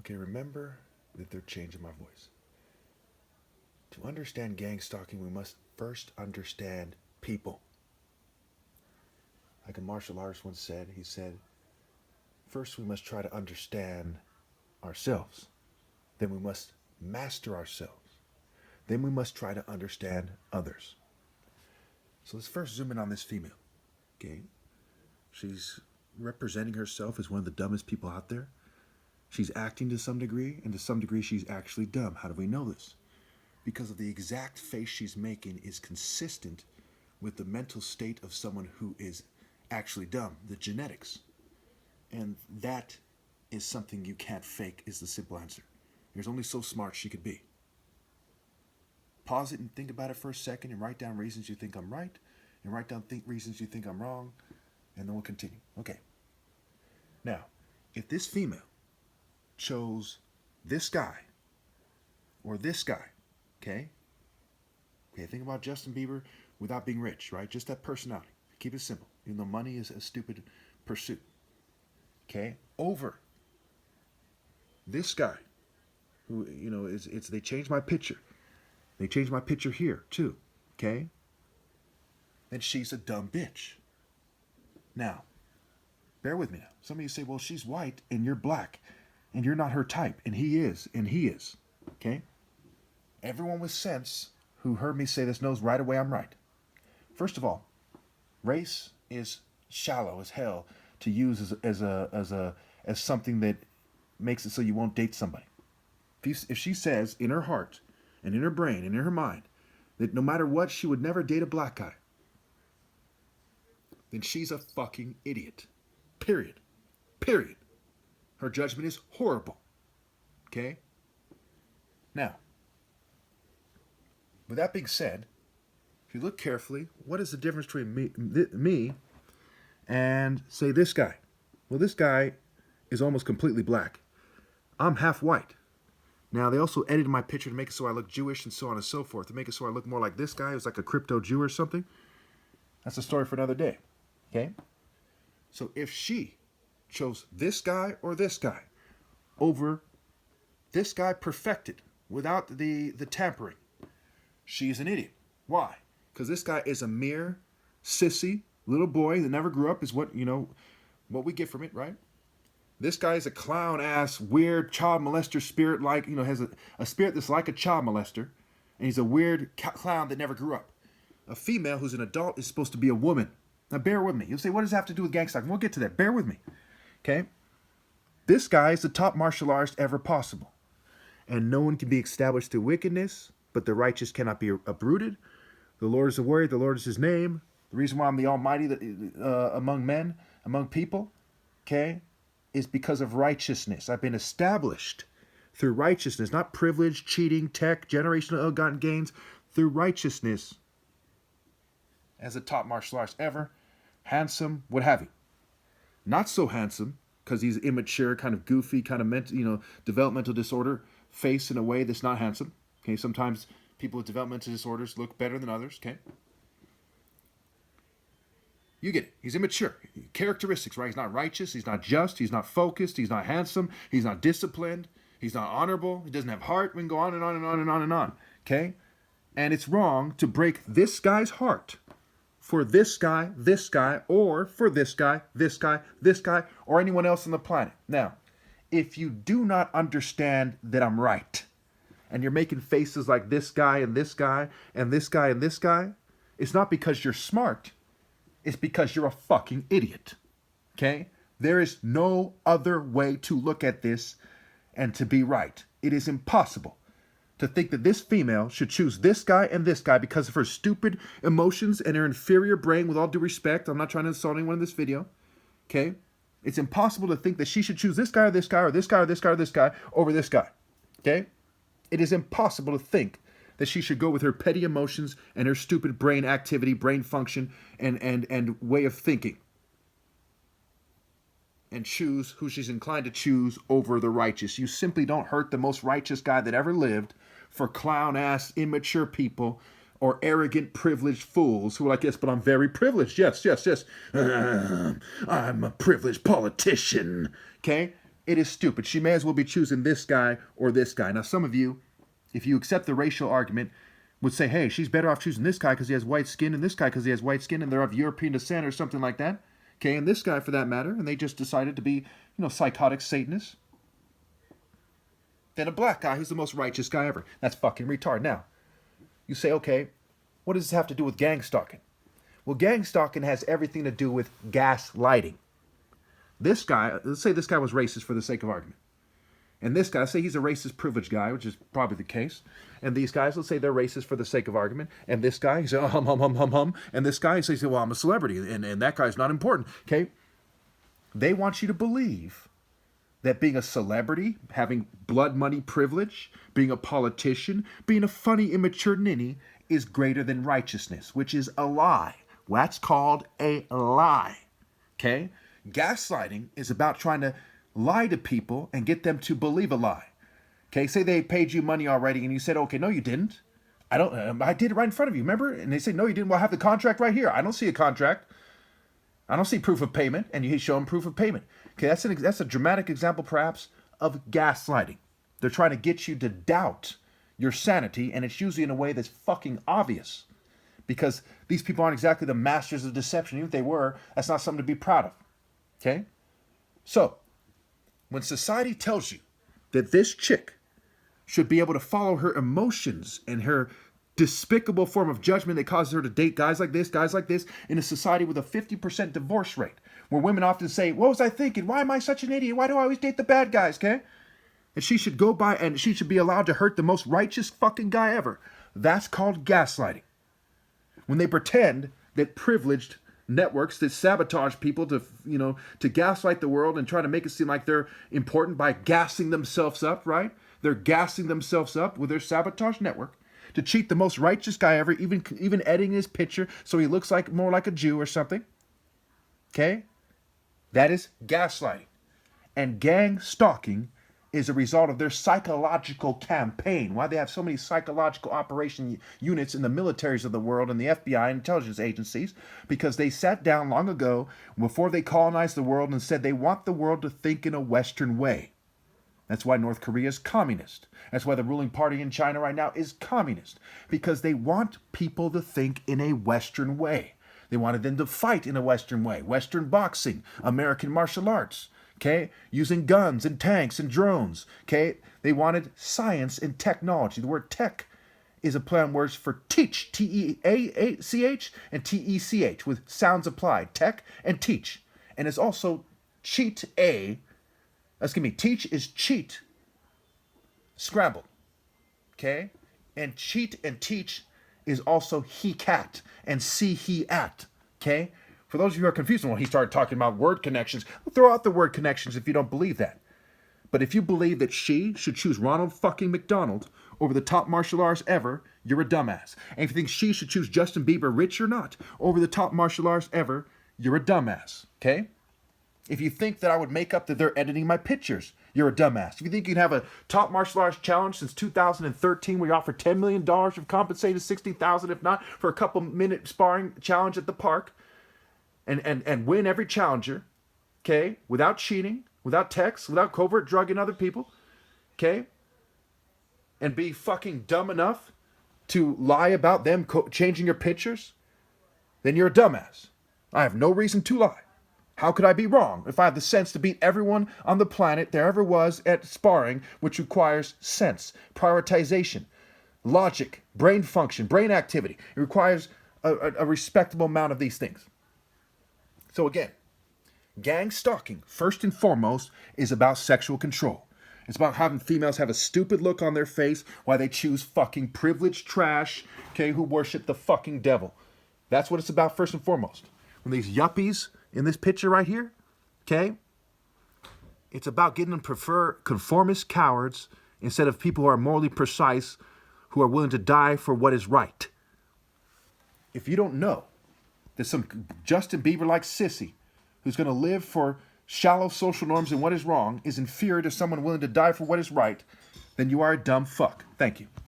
Okay, remember that they're changing my voice. To understand gang stalking, we must first understand people. Like a martial artist once said, he said, first we must try to understand ourselves. Then we must master ourselves. Then we must try to understand others. So let's first zoom in on this female. Okay? She's representing herself as one of the dumbest people out there. She's acting to some degree, and to some degree she's actually dumb. How do we know this? Because of the exact face she's making is consistent with the mental state of someone who is actually dumb, the genetics. And that is something you can't fake, is the simple answer. There's only so smart she could be. Pause it and think about it for a second and write down reasons you think I'm right and write down reasons you think I'm wrong, and then we'll continue. Okay. Now, if this female chose this guy or this guy, okay? Okay, think about Justin Bieber without being rich, right? Just that personality. Keep it simple, even though money is a stupid pursuit. Okay? Over this guy who, it's they changed my picture. They changed my picture here, too. Okay? Then she's a dumb bitch. Now, bear with me now. Some of you say, well, she's white and you're black and you're not her type, and he is, and he is. Okay? Everyone with sense who heard me say this knows right away I'm right. First of all, race is shallow as hell to use as something that makes it so you won't date somebody. If she says in her heart and in her brain and in her mind that no matter what she would never date a black guy, then she's a fucking idiot. Period. Period. Her judgment is horrible. Okay? Now, with that being said, if you look carefully, what is the difference between me and, say, this guy? Well, this guy is almost completely black. I'm half white. Now, they also edited my picture to make it so I look Jewish and so on and so forth, to make it so I look more like this guy who's like a crypto Jew or something. That's a story for another day. Okay? So if she chose this guy or this guy over this guy perfected without the tampering, she's an idiot. Why? Because this guy is a mere sissy little boy that never grew up, is what we get from it, right? This guy is a clown-ass, weird child molester spirit, has a spirit that's like a child molester, and he's a weird clown that never grew up. A female who's an adult is supposed to be a woman. Now, bear with me. You'll say, what does that have to do with gang stalking? We'll get to that. Bear with me. Okay? This guy is the top martial artist ever possible. And no one can be established through wickedness, but the righteous cannot be uprooted. The Lord is a warrior. The Lord is his name. The reason why I'm the Almighty among men, among people, okay, is because of righteousness. I've been established through righteousness, not privilege, cheating, tech, generational ill-gotten gains, through righteousness as a top martial artist ever, handsome, what have you. Not so handsome, because he's immature, kind of goofy, kind of mental, developmental disorder, face in a way that's not handsome. Okay, sometimes people with developmental disorders look better than others, okay? You get it. He's immature. Characteristics, right? He's not righteous. He's not just. He's not focused. He's not handsome. He's not disciplined. He's not honorable. He doesn't have heart. We can go on and on and on and on and on. Okay? And it's wrong to break this guy's heart for this guy, or for this guy, or anyone else on the planet. Now, if you do not understand that I'm right, and you're making faces like this guy and this guy and this guy and this guy, it's not because you're smart. It's because you're a fucking idiot. Okay? There is no other way to look at this and to be right. It is impossible to think that this female should choose this guy and this guy because of her stupid emotions and her inferior brain, with all due respect. I'm not trying to insult anyone in this video. Okay? It's impossible to think that she should choose this guy or this guy or this guy or this guy or this guy over this guy. Okay? It is impossible to think that she should go with her petty emotions and her stupid brain activity, brain function, and way of thinking, and choose who she's inclined to choose over the righteous. You simply don't hurt the most righteous guy that ever lived for clown-ass, immature people or arrogant, privileged fools who are like, yes, but I'm very privileged. Yes. I'm a privileged politician. Okay? it is stupid. She may as well be choosing this guy or this guy. Now, some of you, if you accept the racial argument, would say, hey, she's better off choosing this guy because he has white skin and this guy because he has white skin and they're of European descent or something like that. Okay, and this guy for that matter, and they just decided to be, psychotic Satanists. Then a black guy who's the most righteous guy ever. That's fucking retarded. Now, you say, okay, what does this have to do with gang stalking? Well, gang stalking has everything to do with gaslighting. This guy, let's say this guy was racist for the sake of argument. And this guy, say he's a racist privileged guy, which is probably the case. And these guys, let's say they're racist for the sake of argument. And this guy, he says, hum. And this guy, he says, well, I'm a celebrity. And that guy's not important. Okay? They want you to believe that being a celebrity, having blood money privilege, being a politician, being a funny, immature ninny is greater than righteousness, which is a lie. That's called a lie. Okay? Gaslighting is about trying to lie to people and get them to believe a lie. Okay, say they paid you money already and you said, okay, no, you didn't. I did it right in front of you, remember? And they say, no, you didn't. Well, I have the contract right here. I don't see a contract. I don't see proof of payment. And you show them proof of payment. Okay, that's a dramatic example, perhaps, of gaslighting. They're trying to get you to doubt your sanity, and it's usually in a way that's fucking obvious. Because these people aren't exactly the masters of deception. Even if they were, that's not something to be proud of. Okay? So, when society tells you that this chick should be able to follow her emotions and her despicable form of judgment that causes her to date guys like this, in a society with a 50% divorce rate, where women often say, what was I thinking? Why am I such an idiot? Why do I always date the bad guys, okay? And she should go by and she should be allowed to hurt the most righteous fucking guy ever. That's called gaslighting. When they pretend that privileged networks that sabotage people to gaslight the world and try to make it seem like they're important by gassing themselves up, right? They're gassing themselves up with their sabotage network to cheat the most righteous guy ever, even editing his picture so he looks like more like a Jew or something. Okay? That is gaslighting. And gang stalking is a result of their psychological campaign. Why they have so many psychological operation units in the militaries of the world and the FBI and intelligence agencies, because they sat down long ago before they colonized the world and said they want the world to think in a Western way. That's why North Korea is communist. That's why the ruling party in China right now is communist, because they want people to think in a Western way. They wanted them to fight in a Western way. Western boxing, American martial arts. Okay, using guns and tanks and drones. Okay, they wanted science and technology. The word tech is a play on words for teach, T-E-A-C-H, and T-E-C-H, with sounds applied. Tech and teach. And it's also teach is cheat, scrambled. Okay, and cheat and teach is also he cat and see he at. Okay. For those of you who are confused, when he started talking about word connections, throw out the word connections if you don't believe that. But if you believe that she should choose Ronald fucking McDonald over the top martial artist ever, you're a dumbass. And if you think she should choose Justin Bieber, rich or not, over the top martial artist ever, you're a dumbass. Okay? If you think that I would make up that they're editing my pictures, you're a dumbass. If you think you can have a top martial arts challenge since 2013 where you offer $10 million of compensated $60,000, if not, for a couple minute sparring challenge at the park, and win every challenger, okay, without cheating, without text, without covert drugging other people, okay, and be fucking dumb enough to lie about them changing your pictures, then you're a dumbass. I have no reason to lie. How could I be wrong if I have the sense to beat everyone on the planet there ever was at sparring, which requires sense, prioritization, logic, brain function, brain activity. It requires a respectable amount of these things. So again, gang stalking, first and foremost, is about sexual control. It's about having females have a stupid look on their face while they choose fucking privileged trash, okay, who worship the fucking devil. That's what it's about first and foremost. When these yuppies in this picture right here, okay, it's about getting them prefer conformist cowards instead of people who are morally precise, who are willing to die for what is right. If you don't know, there's some Justin Bieber-like sissy who's going to live for shallow social norms and what is wrong is inferior to someone willing to die for what is right, then you are a dumb fuck. Thank you.